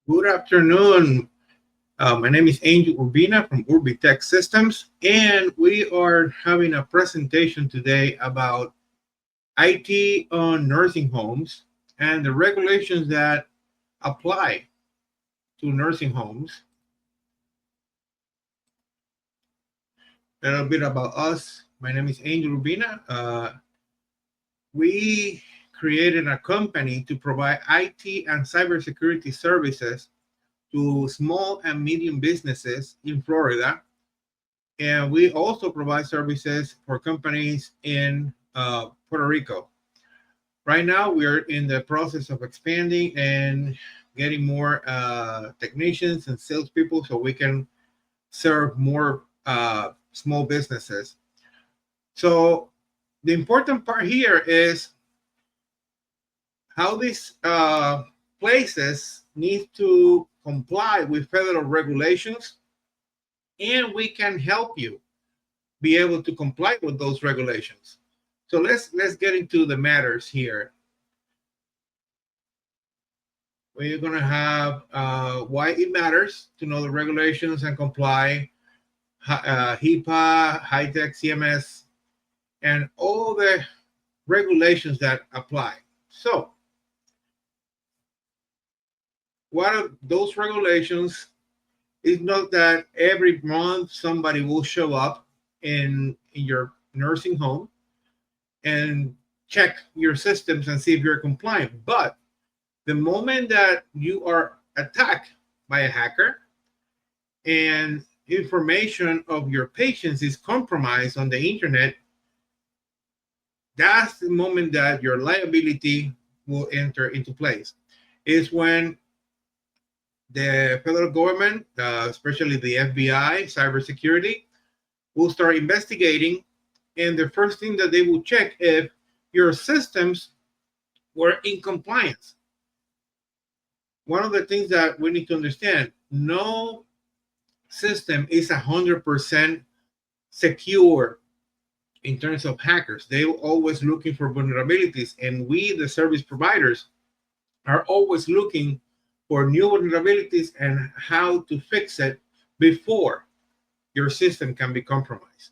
Good afternoon. My name is Angel Urbina from Urbitech Systems, and we are having a presentation today about IT on nursing homes and the regulations that apply to nursing homes. A little bit about us. My name is Angel Urbina. We created a company to provide IT and cybersecurity services to small and medium businesses in Florida. And we also provide services for companies in Puerto Rico. Right now, we're in the process of expanding and getting more technicians and salespeople so we can serve more small businesses. So, the important part here is how these places need to comply with federal regulations, and we can help you be able to comply with those regulations. So let's get into the matters here. We're going to have why it matters to know the regulations and comply, HIPAA, high-tech CMS, and all the regulations that apply. So what are those regulations? It's not that every month somebody will show up in your nursing home and check your systems and see if you're compliant. But the moment that you are attacked by a hacker and information of your patients is compromised on the internet, that's the moment that your liability will enter into place. Is when the federal government, especially the FBI, cybersecurity, will start investigating. And the first thing that they will check if your systems were in compliance. One of the things that we need to understand, no system is 100% secure in terms of hackers. They're always looking for vulnerabilities, and we, the service providers, are always looking for new vulnerabilities and how to fix it before your system can be compromised.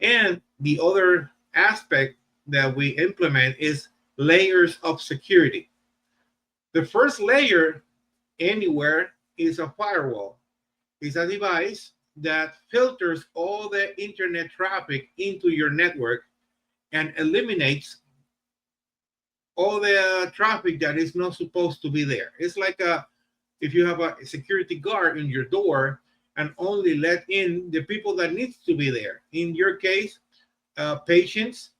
And the other aspect that we implement is layers of security. The first layer anywhere is a firewall. It's a device that filters all the internet traffic into your network and eliminates all the traffic that is not supposed to be there. It's like if you have a security guard in your door and only let in the people that needs to be there. In your case, patients,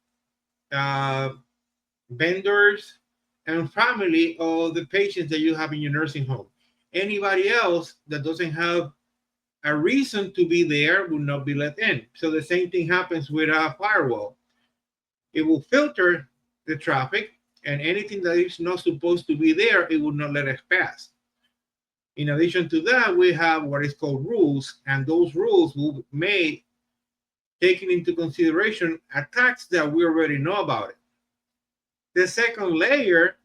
uh, vendors, and family of the patients that you have in your nursing home. Anybody else that doesn't have a reason to be there will not be let in. So the same thing happens with a firewall. It will filter the traffic, and anything that is not supposed to be there, it will not let it pass. In addition to that, we have what is called rules, and those rules will may taking into consideration attacks that we already know about it. The second layer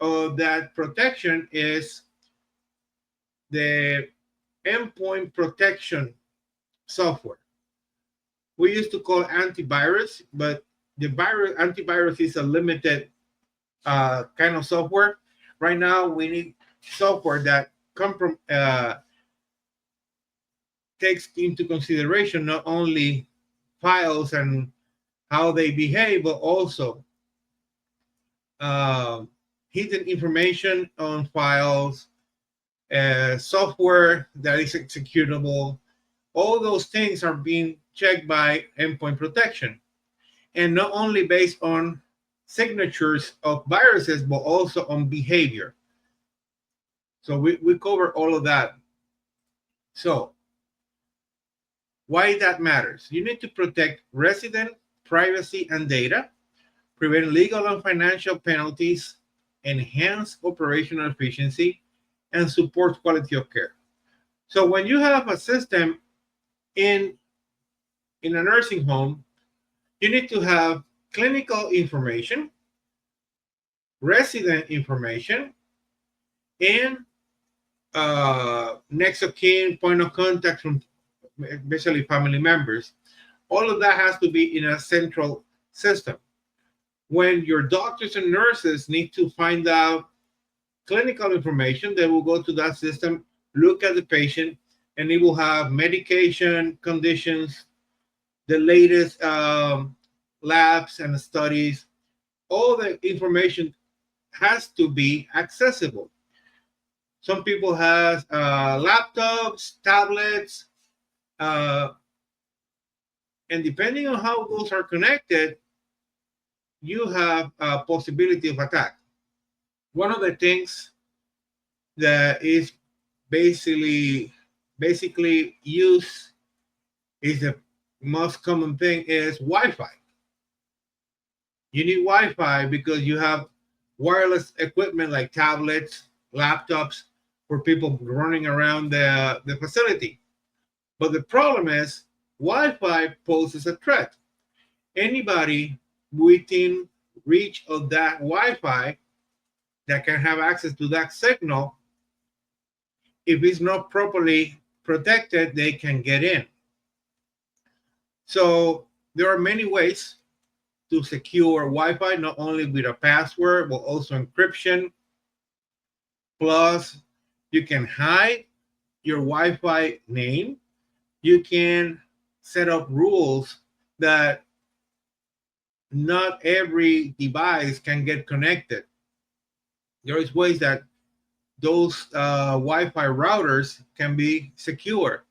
of that protection is the endpoint protection software. We used to call antivirus, but the antivirus is a limited kind of software. Right now, we need software that takes into consideration not only files and how they behave, but also uh, hidden information on files, software that is executable. All those things are being checked by endpoint protection. And not only based on signatures of viruses, but also on behavior. So we cover all of that. So why that matters? You need to protect resident privacy and data, prevent legal and financial penalties, enhance operational efficiency, and support quality of care. So when you have a system in in a nursing home, you need to have clinical information, resident information, and next of kin, point of contact from basically family members. All of that has to be in a central system. When your doctors and nurses need to find out clinical information, they will go to that system, look at the patient, and it will have medication, conditions, the latest labs and studies. All the information has to be accessible. Some people have laptops, tablets, uh, and depending on how those are connected, you have a possibility of attack. One of the things that is basically used is the most common thing is Wi-Fi. You need Wi-Fi because you have wireless equipment like tablets, laptops for people running around the facility. But the problem is Wi-Fi poses a threat. Anybody within reach of that Wi-Fi that can have access to that signal, if it's not properly protected, they can get in. So there are many ways to secure Wi-Fi, not only with a password, but also encryption. Plus, you can hide your Wi-Fi name. You can set up rules that not every device can get connected. There is ways that those Wi-Fi routers can be secure,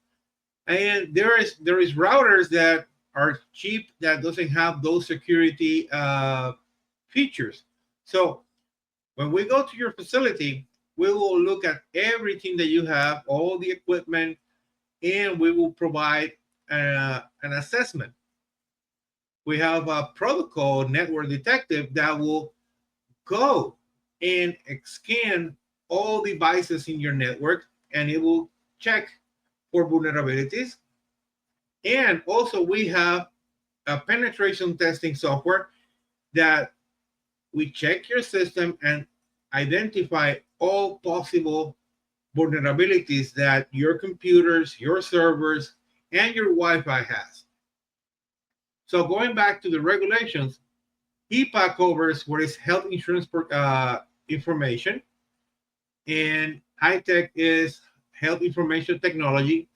and there is routers that are cheap that doesn't have those security features. So when we go to your facility, we will look at everything that you have, all the equipment, and we will provide an assessment. We have a protocol network detective that will go and scan all devices in your network, and it will check for vulnerabilities. And also we have a penetration testing software that we check your system and identify all possible vulnerabilities that your computers, your servers, and your Wi-Fi has. So going back to the regulations, HIPAA covers what is health insurance information, and HITECH is health information technology.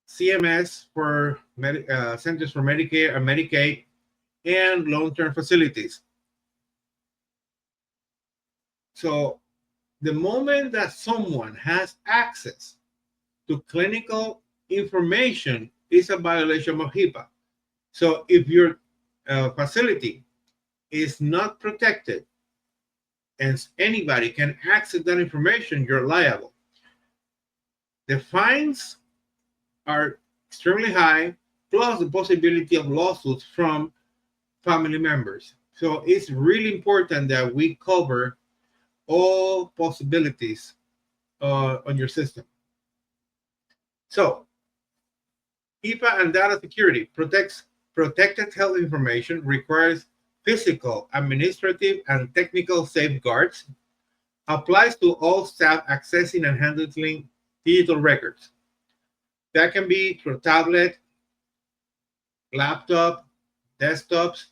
CMS for Centers for Medicare and Medicaid, and long-term facilities. So the moment that someone has access to clinical information is a violation of HIPAA. So if your facility is not protected and anybody can access that information, you're liable. The fines are extremely high, plus the possibility of lawsuits from family members. So it's really important that we cover all possibilities on your system. So HIPAA and data security protects protected health information, requires physical, administrative, and technical safeguards, applies to all staff accessing and handling digital records. That can be through tablet, laptop, desktops,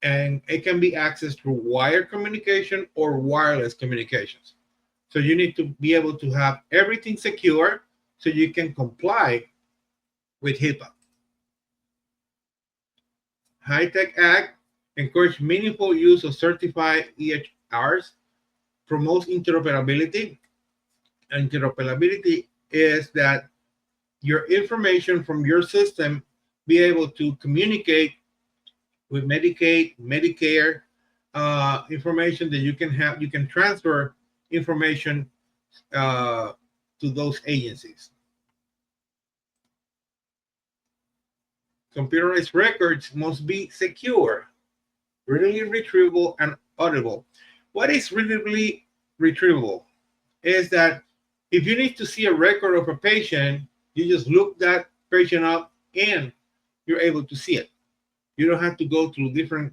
and it can be accessed through wired communication or wireless communications. So you need to be able to have everything secure so you can comply with HIPAA. HITECH Act encourages meaningful use of certified EHRs, promotes interoperability. Interoperability is that your information from your system be able to communicate with Medicaid, Medicare, information that you can have. You can transfer information to those agencies. Computerized records must be secure, readily retrievable, and auditable. What is readily retrievable is that if you need to see a record of a patient, you just look that patient up and you're able to see it. You don't have to go through different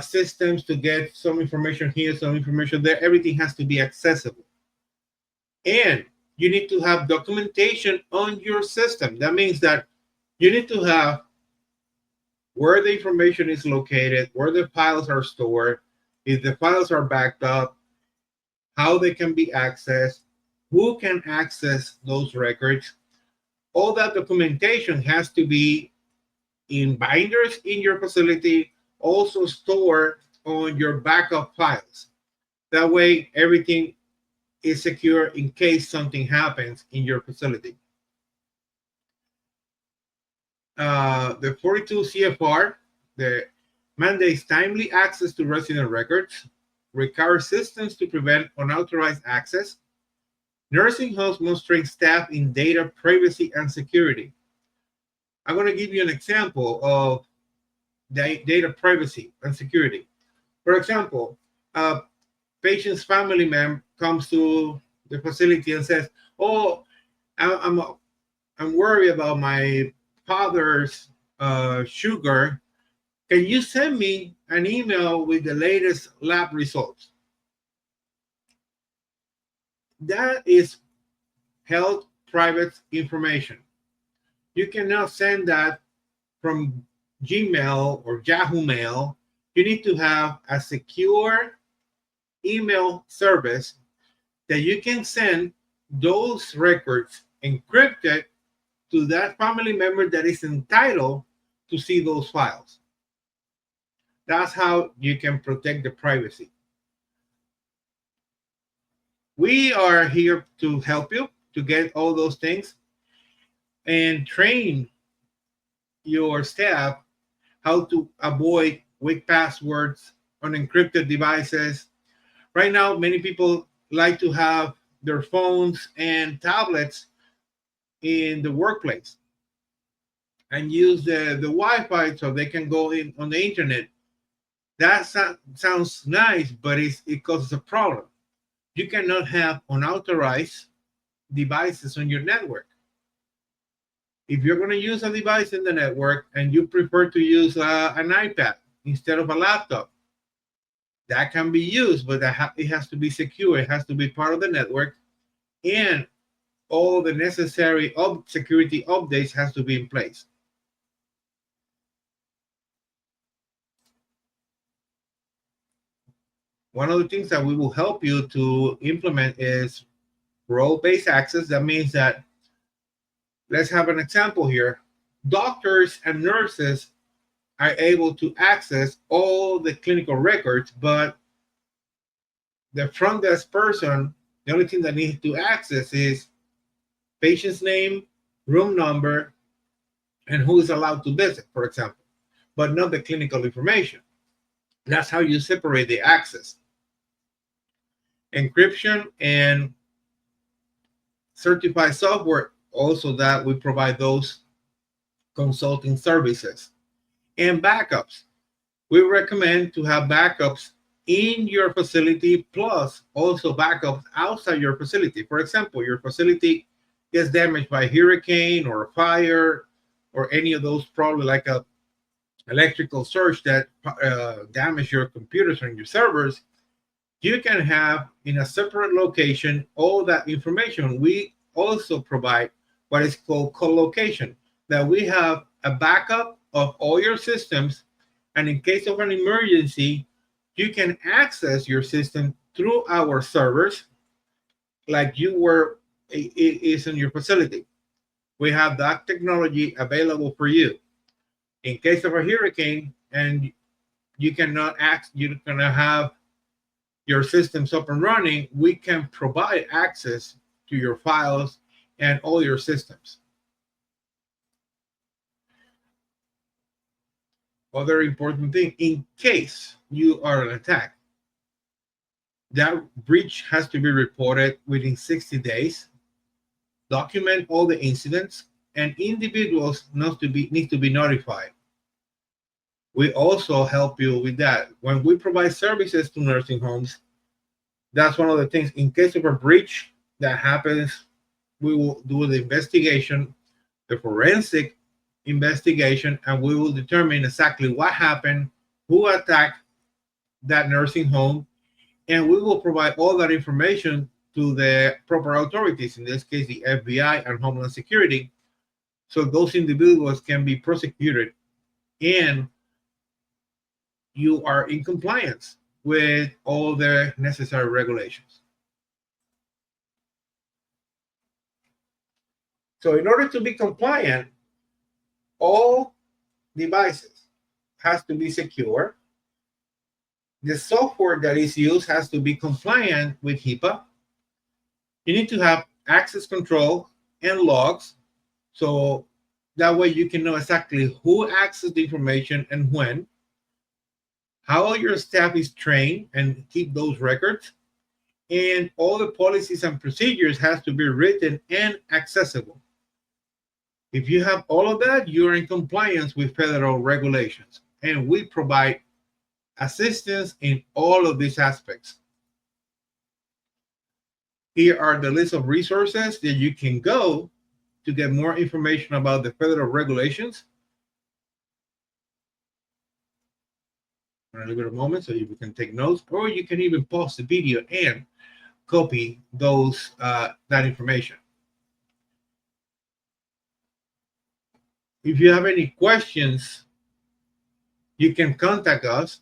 systems to get some information here, some information there. Everything has to be accessible. And you need to have documentation on your system. That means that you need to have where the information is located, where the files are stored, if the files are backed up, how they can be accessed, who can access those records. All that documentation has to be in binders in your facility, also stored on your backup files. That way, everything is secure in case something happens in your facility. The 42 CFR, the mandates timely access to resident records, requires systems to prevent unauthorized access. Nursing homes must train staff in data privacy and security. I'm going to give you an example of data privacy and security. For example, a patient's family member comes to the facility and says, "Oh, I'm I'm worried about my father's sugar. Can you send me an email with the latest lab results?" That is health private information. You cannot send that from Gmail or Yahoo Mail. You need to have a secure email service that you can send those records encrypted to that family member that is entitled to see those files. That's how you can protect the privacy. We are here to help you to get all those things and train your staff how to avoid weak passwords on encrypted devices. Right now, many people like to have their phones and tablets in the workplace and use the Wi-Fi so they can go in on the internet. That sounds nice, but it causes a problem. You cannot have unauthorized devices on your network. If you're going to use a device in the network and you prefer to use an iPad instead of a laptop, that can be used, but it has to be secure. It has to be part of the network, and all the necessary security updates has to be in place. One of the things that we will help you to implement is role-based access. That means that, let's have an example here. Doctors and nurses are able to access all the clinical records, but the front desk person, the only thing that needs to access is patient's name, room number, and who is allowed to visit, for example, but not the clinical information. That's how you separate the access. Encryption and certified software, also that we provide those consulting services. And backups. We recommend to have backups in your facility, plus also backups outside your facility. For example, your facility gets damaged by a hurricane or a fire or any of those, probably like a electrical surge that damage your computers and your servers. You can have in a separate location all that information. We also provide what is called co-location, that we have a backup of all your systems, and in case of an emergency, you can access your system through our servers like you were it is in your facility. We have that technology available for you. In case of a hurricane and you cannot have your systems up and running, we can provide access to your files and all your systems. Other important thing, in case you are attacked, that breach has to be reported within 60 days. Document all the incidents, and individuals need to be notified. We also help you with that. When we provide services to nursing homes, that's one of the things. In case of a breach that happens, we will do the investigation, the forensic investigation, and we will determine exactly what happened, who attacked that nursing home, and we will provide all that information to the proper authorities, in this case, the FBI and Homeland Security, so those individuals can be prosecuted and you are in compliance with all the necessary regulations. So in order to be compliant, all devices has to be secure. The software that is used has to be compliant with HIPAA. You need to have access control and logs, so that way you can know exactly who accessed the information and when, how your staff is trained and keep those records, and all the policies and procedures has to be written and accessible. If you have all of that, you're in compliance with federal regulations, and we provide assistance in all of these aspects. Here are the list of resources that you can go to get more information about the federal regulations. I'm going to give it a moment so you can take notes, or you can even pause the video and copy those that information. If you have any questions, you can contact us.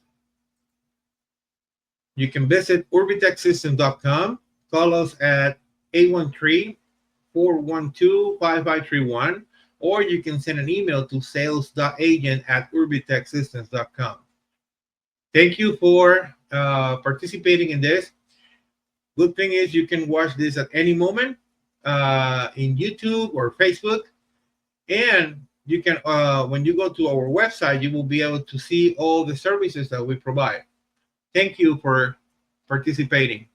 You can visit urbitechsystems.com, call us at 813-412-5531, or you can send an email to sales.agent@urbitechsystems.com. Thank you for participating in this. Good thing is you can watch this at any moment in YouTube or Facebook, and you can when you go to our website, you will be able to see all the services that we provide. Thank you for participating.